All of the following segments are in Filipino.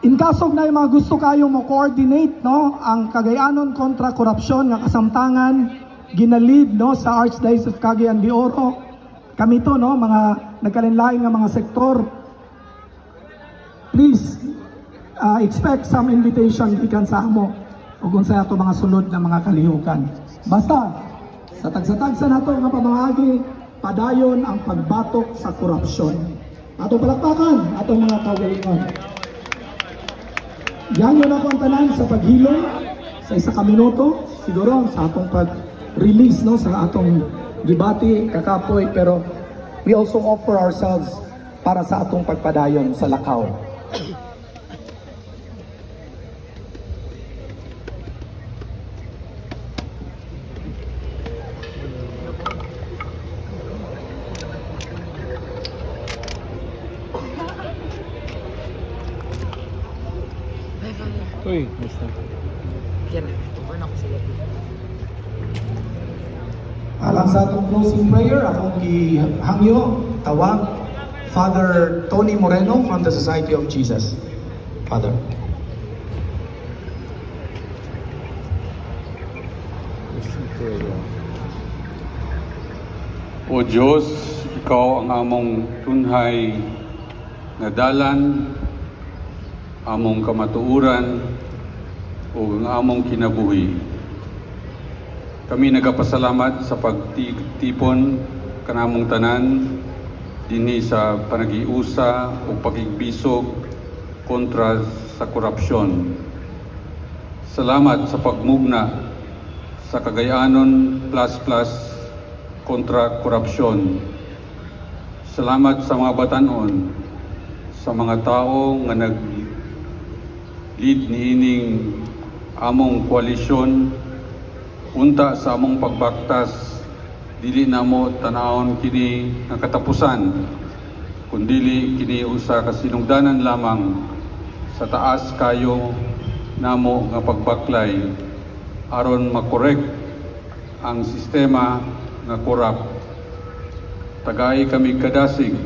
In kasog na yung mga gusto kayo mo coordinate no ang Cagayanon kontra korupsyon nga kasamtangan ginalid no sa Archdiocese of Cagayan de Oro. Kami to no mga nagkalinlain nga mga sektor. Please expect some invitation gikan sa amo ug unsa ato mga sulod na mga kalihukan. Basta sa tagsa-tagsa nato nga pamangagi padayon ang pagbatok sa korupsyon. Atong palakpakan atong mga kaugalingon. Yan yun ako ang tanan sa paghilom sa isa ka minuto siguro sa atong pag-release no sa atong gibati kakapoy, pero we also offer ourselves para sa atong pagpadayon sa lakaw. Uy, basta. Yan, tubar na ako sila. Alang sa atong closing prayer, akong gihangyo, tawag, Father Tony Moreno from the Society of Jesus. Father. O Diyos, Ikaw ang among tunhay na dalan, among kamatuuran, o ang among kinabuhi. Kami nagapasalamat sa pagtipon kanamong tanan dinhi sa panagiusa o pagigbisog kontra sa korupsyon. Salamat sa pagmugna sa Cagayanon kontra korupsyon. Salamat sa mga batanon, sa mga tao nga nag-lead niining among koalisyon unta sa among pagbaktas. Dili namo tanawon kini nga katapusan, kundili kini usa ka sinugdanan lamang sa taas kayo namo nga pagbaklay aron makorek ang sistema nga korap. Tagay kami kadasig,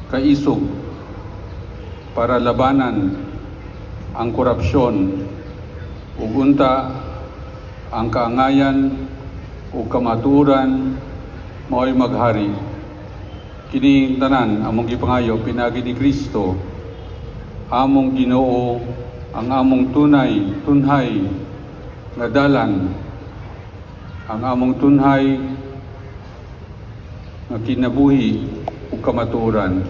kaisog para labanan ang korupsyon ug unta ang kaangayan o kamaturan mao'y maghari. Kini tanan among gipangayo pinagi ni Kristo, among Ginoo, ang among tunhay nga dalan, ang among tunhay nga kinabuhi ug kamatuoran.